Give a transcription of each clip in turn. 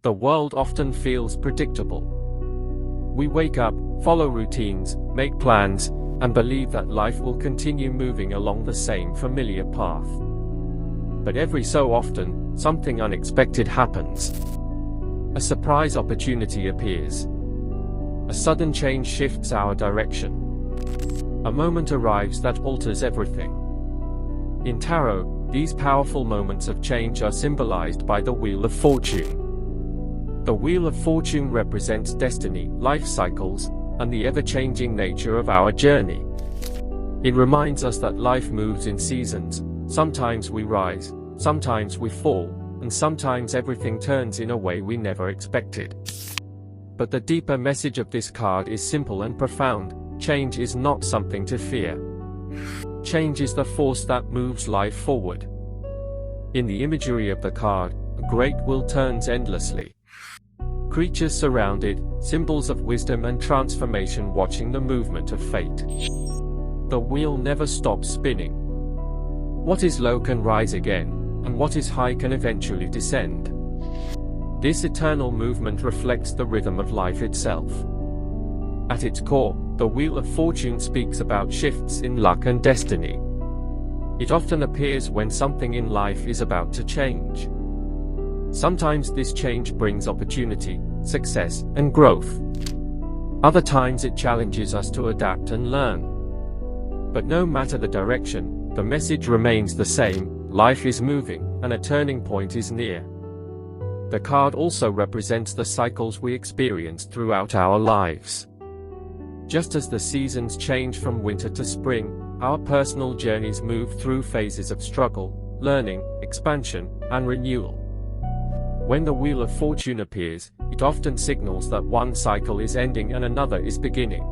The world often feels predictable. We wake up, follow routines, make plans, and believe that life will continue moving along the same familiar path. But every so often, something unexpected happens. A surprise opportunity appears. A sudden change shifts our direction. A moment arrives that alters everything. In tarot, these powerful moments of change are symbolized by the Wheel of Fortune. The Wheel of Fortune represents destiny, life cycles, and the ever-changing nature of our journey. It reminds us that life moves in seasons. Sometimes we rise, sometimes we fall, and sometimes everything turns in a way we never expected. But the deeper message of this card is simple and profound. Change is not something to fear. Change is the force that moves life forward. In the imagery of the card, a great wheel turns endlessly. Creatures surround it, symbols of wisdom and transformation watching the movement of fate. The wheel never stops spinning. What is low can rise again, and what is high can eventually descend. This eternal movement reflects the rhythm of life itself. At its core, the Wheel of Fortune speaks about shifts in luck and destiny. It often appears when something in life is about to change. Sometimes this change brings opportunity, success, and growth. Other times it challenges us to adapt and learn. But no matter the direction, the message remains the same: life is moving, and a turning point is near. The card also represents the cycles we experience throughout our lives. Just as the seasons change from winter to spring, our personal journeys move through phases of struggle, learning, expansion, and renewal. When the Wheel of Fortune appears, it often signals that one cycle is ending and another is beginning.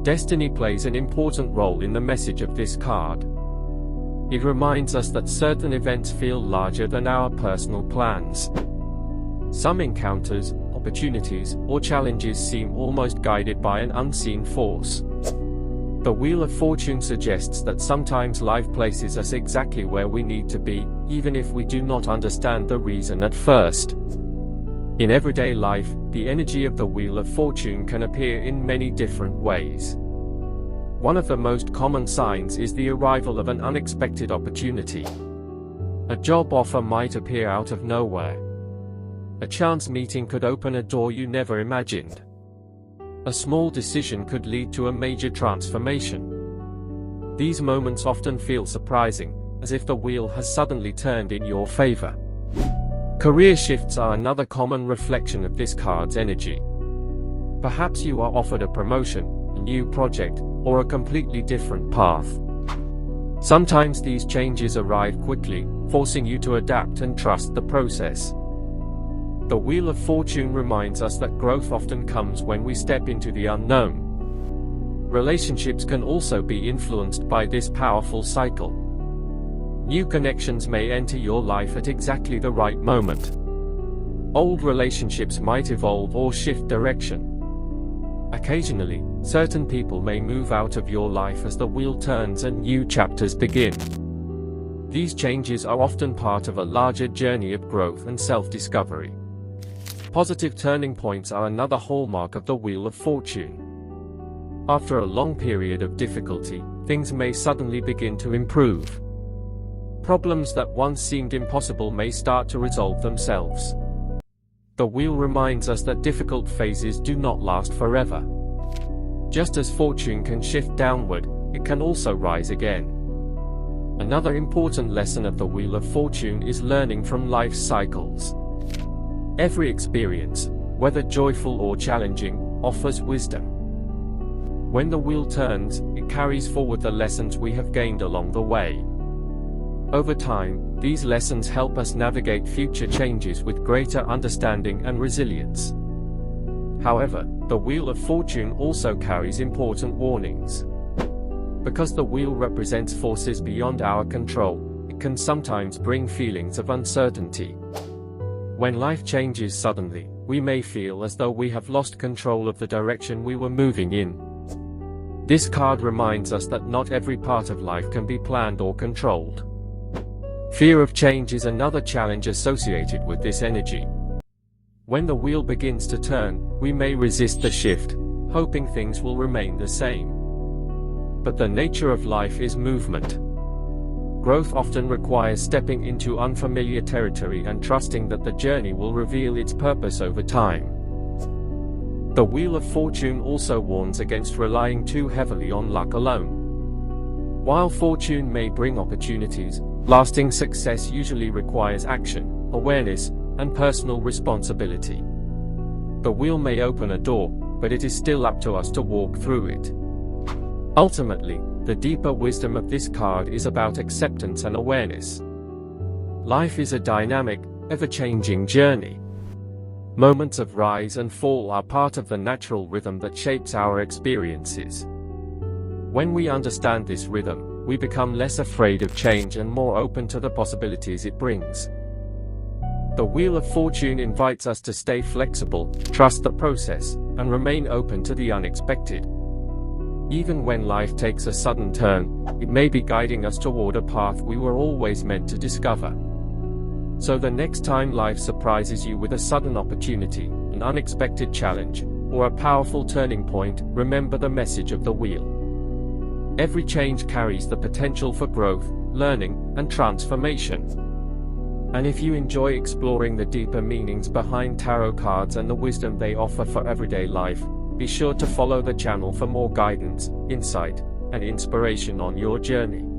Destiny plays an important role in the message of this card. It reminds us that certain events feel larger than our personal plans. Some encounters, opportunities, or challenges seem almost guided by an unseen force. The Wheel of Fortune suggests that sometimes life places us exactly where we need to be, even if we do not understand the reason at first. In everyday life, the energy of the Wheel of Fortune can appear in many different ways. One of the most common signs is the arrival of an unexpected opportunity. A job offer might appear out of nowhere. A chance meeting could open a door you never imagined. A small decision could lead to a major transformation. These moments often feel surprising, as if the wheel has suddenly turned in your favor. Career shifts are another common reflection of this card's energy. Perhaps you are offered a promotion, a new project, or a completely different path. Sometimes these changes arrive quickly, forcing you to adapt and trust the process. The Wheel of Fortune reminds us that growth often comes when we step into the unknown. Relationships can also be influenced by this powerful cycle. New connections may enter your life at exactly the right moment. Old relationships might evolve or shift direction. Occasionally, certain people may move out of your life as the wheel turns and new chapters begin. These changes are often part of a larger journey of growth and self-discovery. Positive turning points are another hallmark of the Wheel of Fortune. After a long period of difficulty, things may suddenly begin to improve. Problems that once seemed impossible may start to resolve themselves. The wheel reminds us that difficult phases do not last forever. Just as fortune can shift downward, it can also rise again. Another important lesson of the Wheel of Fortune is learning from life's cycles. Every experience, whether joyful or challenging, offers wisdom. When the wheel turns, it carries forward the lessons we have gained along the way. Over time, these lessons help us navigate future changes with greater understanding and resilience. However, the Wheel of Fortune also carries important warnings. Because the wheel represents forces beyond our control, it can sometimes bring feelings of uncertainty. When life changes suddenly, we may feel as though we have lost control of the direction we were moving in. This card reminds us that not every part of life can be planned or controlled. Fear of change is another challenge associated with this energy. When the wheel begins to turn, we may resist the shift, hoping things will remain the same. But the nature of life is movement. Growth often requires stepping into unfamiliar territory and trusting that the journey will reveal its purpose over time. The Wheel of Fortune also warns against relying too heavily on luck alone. While fortune may bring opportunities, lasting success usually requires action, awareness, and personal responsibility. The wheel may open a door, but it is still up to us to walk through it. Ultimately, the deeper wisdom of this card is about acceptance and awareness. Life is a dynamic, ever-changing journey. Moments of rise and fall are part of the natural rhythm that shapes our experiences. When we understand this rhythm, we become less afraid of change and more open to the possibilities it brings. The Wheel of Fortune invites us to stay flexible, trust the process, and remain open to the unexpected. Even when life takes a sudden turn, it may be guiding us toward a path we were always meant to discover. So the next time life surprises you with a sudden opportunity, an unexpected challenge, or a powerful turning point, remember the message of the wheel. Every change carries the potential for growth, learning, and transformation. And if you enjoy exploring the deeper meanings behind tarot cards and the wisdom they offer for everyday life, be sure to follow the channel for more guidance, insight, and inspiration on your journey.